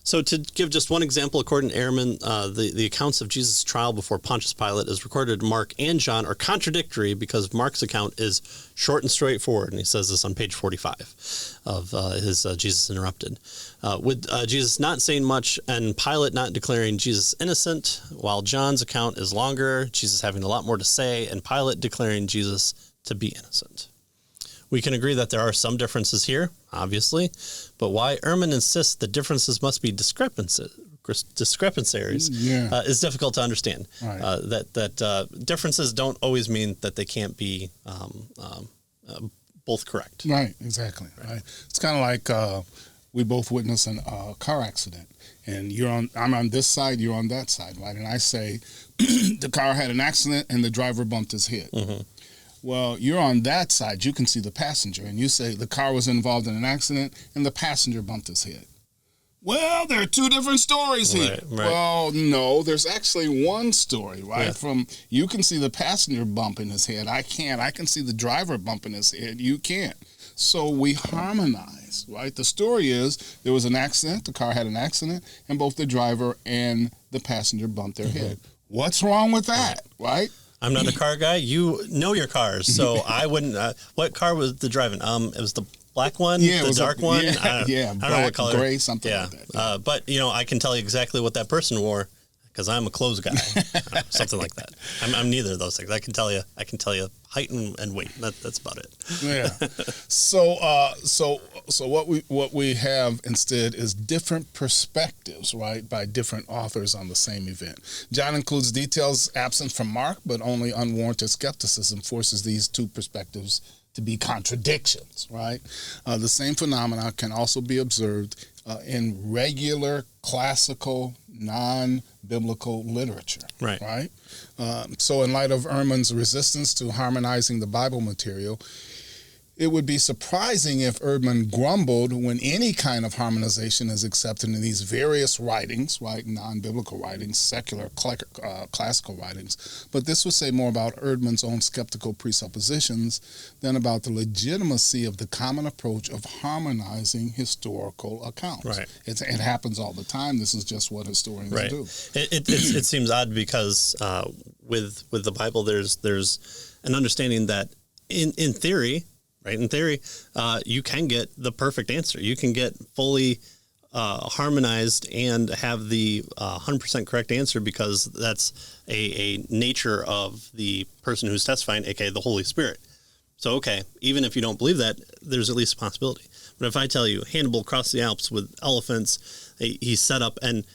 So to give just one example, according to Ehrman, the accounts of Jesus' trial before Pontius Pilate as recorded in Mark and John are contradictory because Mark's account is short and straightforward. And he says this on page 45 of his Jesus Interrupted. With Jesus not saying much and Pilate not declaring Jesus innocent, while John's account is longer, Jesus having a lot more to say, and Pilate declaring Jesus to be innocent. We can agree that there are some differences here, obviously, but why Ehrman insists the differences must be discrepancies is difficult to understand. Right. That differences don't always mean that they can't be both correct. Right, exactly. Right. It's kind of like we both witnessed a car accident, and I'm on this side, you're on that side, right? And I say the car had an accident and the driver bumped his head. Mm-hmm. Well, you're on that side. You can see the passenger, and you say the car was involved in an accident and the passenger bumped his head. Well, there are two different stories here. Right. Well, no, there's actually one story, right? Yeah. You can see the passenger bumping his head. I can't. I can see the driver bumping his head. You can't. So we harmonize, right? The story is there was an accident. The car had an accident, and both the driver and the passenger bumped their head. What's wrong with that, right? I'm not a car guy. You know your cars, so I wouldn't. What car was the driving? It was the black one, the dark one. Yeah, I don't know what color. Gray, something like that. Yeah. But I can tell you exactly what that person wore because I'm a clothes guy, something like that. I'm neither of those things. I can tell you height and weight. That's about it. Yeah. So what we have instead is different perspectives, right, by different authors on the same event. John includes details absent from Mark, but only unwarranted skepticism forces these two perspectives to be contradictions, right? The same phenomena can also be observed in regular classical non-biblical literature, right? So in light of Ehrman's resistance to harmonizing the Bible material, it would be surprising if Ehrman grumbled when any kind of harmonization is accepted in these various writings, right, non-biblical writings, secular classical writings. But this would say more about Ehrman's own skeptical presuppositions than about the legitimacy of the common approach of harmonizing historical accounts. Right. It happens all the time. This is just what historians do. It seems odd because with the Bible, there's an understanding that in theory. Right. In theory, you can get the perfect answer. You can get fully harmonized and have the 100% correct answer because that's a nature of the person who's testifying, aka the Holy Spirit. So, okay, even if you don't believe that, there's at least a possibility. But if I tell you Hannibal crossed the Alps with elephants, he set up and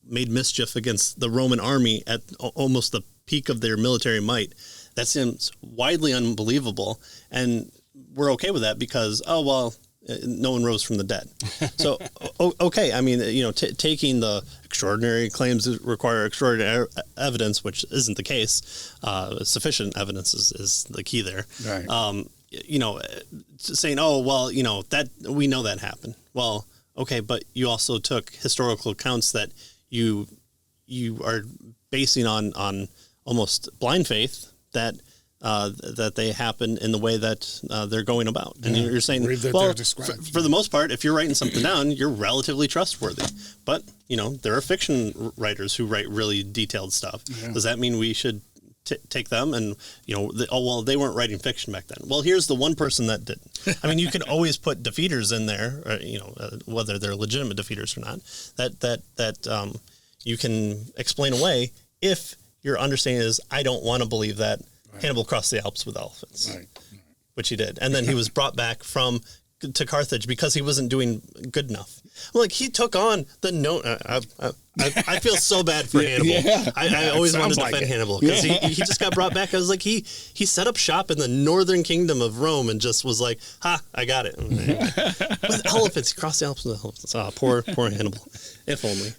made mischief against the Roman army at almost the peak of their military might, that seems widely unbelievable, and we're okay with that because, no one rose from the dead. So, okay, I mean, taking the extraordinary claims that require extraordinary evidence, which isn't the case, sufficient evidence is the key there. Right. Saying, that we know that happened. Well, okay, but you also took historical accounts that you are basing on almost blind faith that they happen in the way that they're going about. And you're saying, for the most part, if you're writing something down, you're relatively trustworthy. But, there are fiction writers who write really detailed stuff. Yeah. Does that mean we should take them and, they weren't writing fiction back then? Well, here's the one person that didn't. I mean, you can always put defeaters in there, whether they're legitimate defeaters or not, that you can explain away if your understanding is, I don't want to believe that Hannibal crossed the Alps with elephants, which he did. And then he was brought back to Carthage because he wasn't doing good enough. Like, he took on the I feel so bad for Hannibal. Yeah. I always wanted to defend Hannibal because he just got brought back. I was like, he set up shop in the northern kingdom of Rome and just was like, I got it. With elephants, he crossed the Alps with elephants. Poor Hannibal. If only.